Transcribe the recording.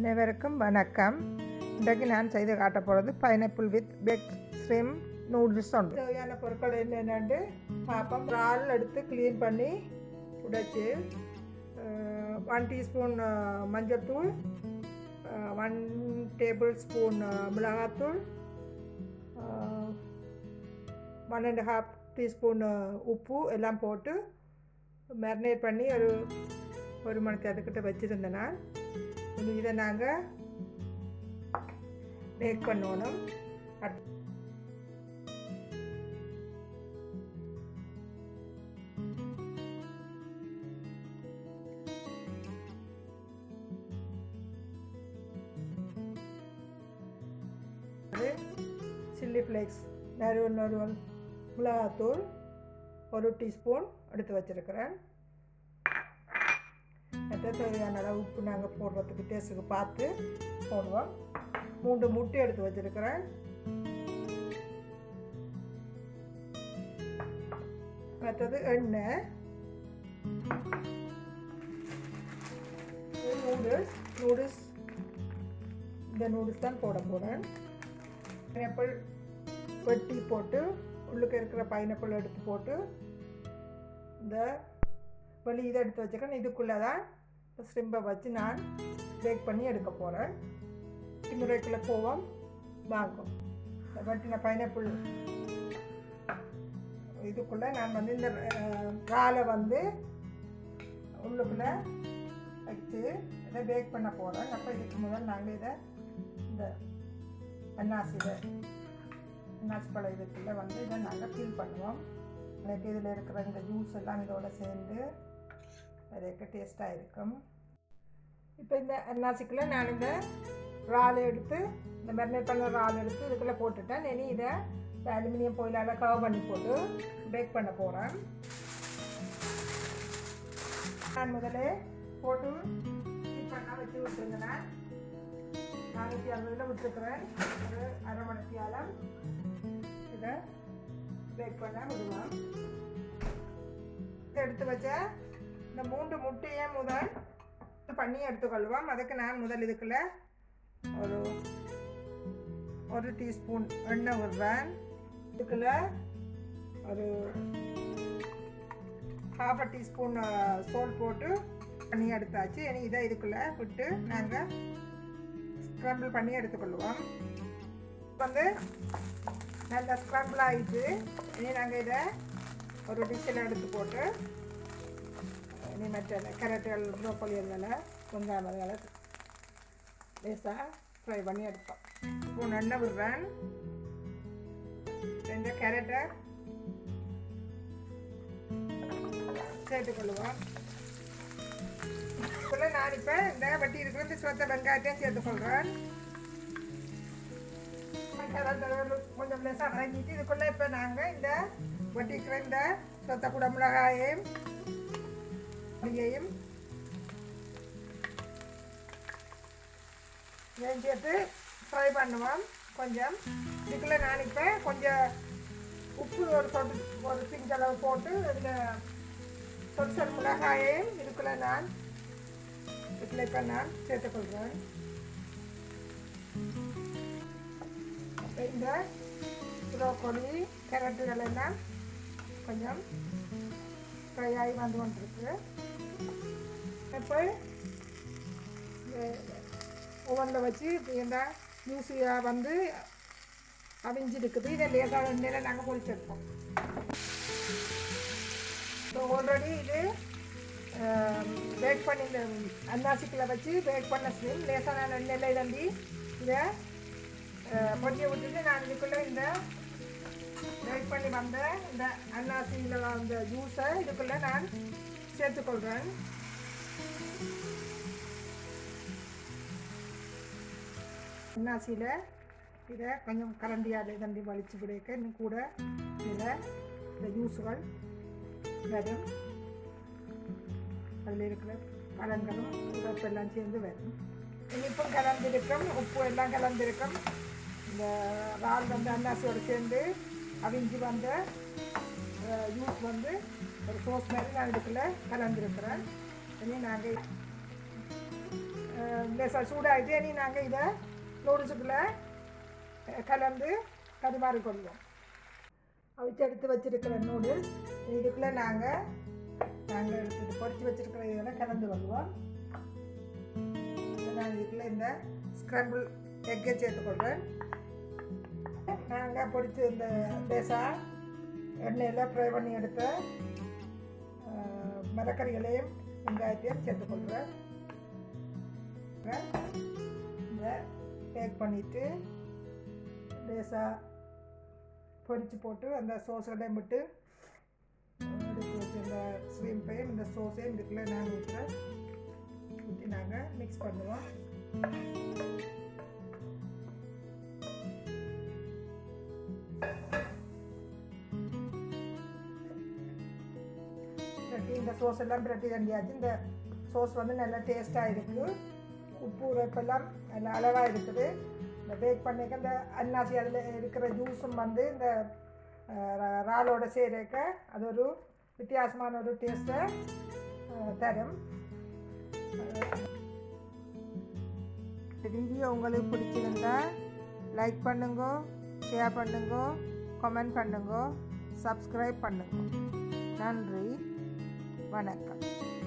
அனைவருக்கும் வணக்கம். இன்றைக்கு நான் செய்து காட்ட போகிறது பைனாப்பிள் வித் பெக் ஸ்ரிம் நூடுல்ஸ் உண்டு. தேவையான பொருட்கள் என்னென்னு பார்ப்போம். இறால் எடுத்து க்ளீன் பண்ணி உடைச்சி 1 டீஸ்பூன் மஞ்சள்தூள், 1 டேபிள் ஸ்பூன் மிளகாத்தூள், 1½ டீஸ்பூன் உப்பு எல்லாம் போட்டு மேரினேட் பண்ணி ஒரு மணி அதுக்கிட்ட வச்சுருந்தேன். நான் இதை நாங்கள் பேக் பண்ணணும். சில்லி ஃப்ளேக்ஸ் நறுவல் மிளகாத்தூள் 1 டீஸ்பூன் எடுத்து வச்சுருக்கிறேன். தேவையான அளவு உப்பு நாங்கள் போடுறதுக்கு டேஸ்ட்டுக்கு பார்த்து போடுவோம். 3 முட்டை எடுத்து வச்சுருக்கிறேன். மற்றது எண்ணெய், நூடுல்ஸ் இந்த நூடுல்ஸ் தான் போட போகிறேன். பைனாப்பிள் வெட்டி போட்டு உள்ளுக்கு இருக்கிற பைனாப்பிள் எடுத்து போட்டு இந்த வெளி இதை எடுத்து வச்சுக்கிறேன். இதுக்குள்ளே தான் ஸ்ரிம்பை வச்சு நான் பேக் பண்ணி எடுக்க போகிறேன். முறைக்குள்ளே போவோம் வாங்கும். இந்த வட்டின பைனாப்பிள் இதுக்குள்ளே நான் வந்து இந்த இறாலை வந்து உள்ளுக்குள்ளே வச்சு இதை பேக் பண்ண போகிறேன். அப்போ இதுக்கு முதல் நாங்கள் இதை இந்த அன்னாசி பழ இதுக்குள்ளே வந்து இதை நாங்கள் ஃபில் பண்ணுவோம். எனக்கு இதில் இருக்கிற இந்த ஜூஸ் எல்லாம் இதோட சேர்ந்து அதுக்கு டேஸ்ட்டாக இருக்கும். இப்போ இந்த அன்னாசிக்குள்ளே நான் இந்த இறால் எடுத்து இந்த மேரினேட் பண்ண இறால் எடுத்து இதுக்குள்ளே போட்டுட்டேன். இனி இதை இந்த அலுமினியம் பாயிலால் கவர் பண்ணி போட்டு பேக் பண்ண போகிறேன். நான் முதலே போட்டு பண்ணால் வச்சு விட்டுருந்தேன். 460 விட்டுருக்குறேன். ஒரு அரை மணித்தியாலம் இதை பேக் பண்ண விடுவோம். எடுத்து வச்ச இந்த 3 முட்டையை முதல் பண்ணி எடுத்துக்கொள்வோம். அதுக்கு நான் முதல் இதுக்குள்ள ஒரு டீஸ்பூன் எண்ணெய் விடுறேன். இதுக்குள்ள ஒரு 1/2 டீஸ்பூன் சோல் போட்டு பண்ணி எடுத்தாச்சு. இனி இதை இதுக்குள்ளே விட்டு நாங்கள் ஸ்க்ரம்பிள் பண்ணி எடுத்துக்கொள்வோம். வந்து நல்லா ஸ்க்ரம்பிள் ஆகிடுச்சு. இனி நாங்கள் இதை ஒரு டிஷ்ஷில் எடுத்து போட்டு இனி மற்ற கேரட்டுகள், ப்ரோக்கோலி அதனால் வெங்காயம் அதனால் லேசாக ஃப்ரை பண்ணி எடுப்போம். ஸ்பூன் எண்ணெய் விடுறேன். இந்த கேரட்டை சேர்த்துக்கொள்ளுவோம். இதுக்குள்ளே நான் இப்போ இந்த வட்டி இருக்கிற இந்த சுவத்த வெங்காயத்தையும் சேர்த்துக்கொள்கிறேன். கொஞ்சம் லேசாக வதங்கிட்டு இதுக்குள்ளே இப்போ நாங்கள் இந்த வட்டிக்கிற இந்த சொத்த கூட மிளகாயையும் சேர்த்து ஃப்ரை பண்ணுவோம். கொஞ்சம் இதுக்குள்ளே நான் இப்போ கொஞ்சம் உப்பு ஒரு பிஞ்சளவு போட்டு இந்த சொற்சொல் மிளகாயையும் இதுக்குள்ளே இப்போ நான் சேர்த்துக்கொள்கிறேன். இந்த ப்ரோக்கோலி கேரட்டுகள் எல்லாம் கொஞ்சம் ஃப்ரை ஆகி வந்து கொண்டிருக்கு. இப்போ ஓவனில் வச்சு இந்த ஜூஸியாக வந்து அவிஞ்சிருக்குது. இதை லேசாக எண்ணெயில் நாங்கள் பொரிச்செடுப்போம். இப்போ ஆல்ரெடி இது பேக் பண்ணி இந்த அன்னாசிக்குள்ளே வச்சு பேக் பண்ண ஸ்லிம் லேசாக நான் எண்ணெயில் தம்பி இதை பொரியை விட்டுட்டு நான் இதுக்குள்ளே இந்த பேக் பண்ணி வந்த இந்த அன்னாசியில் அந்த ஜூஸை இதுக்குள்ளே நான் சேர்த்துக்கொள்கிறேன். அன்னாசியில் இதை கொஞ்சம் கரண்டியால் தண்டி வலிச்சு பிடிக்க இன்னும் கூட இதில் இந்த ஜூஸுகள் வரும். அதில் இருக்கிற பழங்களும் உரப்பெல்லாம் சேர்ந்து வரும். இனிப்பும் கலந்திருக்கும், உப்பு எல்லாம் கலந்திருக்கும். இந்த இறால் வந்து அன்னாசியோடு சேர்ந்து அவிஞ்சி வந்த ஜூஸ் வந்து ஒரு சோஸ் மாதிரி நான் இதுக்குள்ளே கலந்துருக்கிறேன். இனி நாங்கள் லேசாக சூடாகிட்டு இனி நாங்கள் இதை நூடுல்ஸுக்குள்ளே கலந்து பரிமாறிக்கொள்வோம். அவிச்சு எடுத்து வச்சுருக்கிற நூடுல்ஸ் இதுக்குள்ளே நாங்கள் எடுத்து பொரித்து வச்சுருக்கிற இதெல்லாம் கலந்து கொள்வோம். நான் இதுக்குள்ளே இந்த ஸ்க்ரம்பிள் எக்கை சேர்த்துக்கொள்கிறேன். நாங்கள் பொரித்து இந்த லேசாக எண்ணெயில் ஃப்ரை பண்ணி எடுத்த மரக்கறிகளையும் வெங்காயத்தையும் சேர்த்துக்கொள்கிறேன். இந்த பேக் பண்ணிவிட்டு லேசாக பொரித்து போட்டு அந்த சோஸோடையும் விட்டு எடுத்து வச்சு இந்த ஸ்ரீம்பையும் இந்த சோஸையும் இதுக்குள்ளே நாங்கள் ஊற்றி நாங்கள் மிக்ஸ் பண்ணுவோம். இந்த சோஸ் எல்லாம் பிரட்டி தண்டியாச்சு. இந்த சோஸ் வந்து நல்லா டேஸ்ட்டாக இருக்குது. உப்பு உரைப்பெல்லாம் நல்லா அளவாக இருக்குது. இந்த பேக் பண்ணிக்க இந்த அன்னாசி அதில் இருக்கிற ஜூஸும் வந்து இந்த இறாலோட சேர்க்க அது ஒரு வித்தியாசமான ஒரு டேஸ்ட்டை தரும். வீடியோ உங்களுக்கு பிடிச்சிருந்தா லைக் பண்ணுங்க, ஷேர் பண்ணுங்க, கமெண்ட் பண்ணுங்க, சப்ஸ்கிரைப் பண்ணுங்க. நன்றி, வணக்கம்.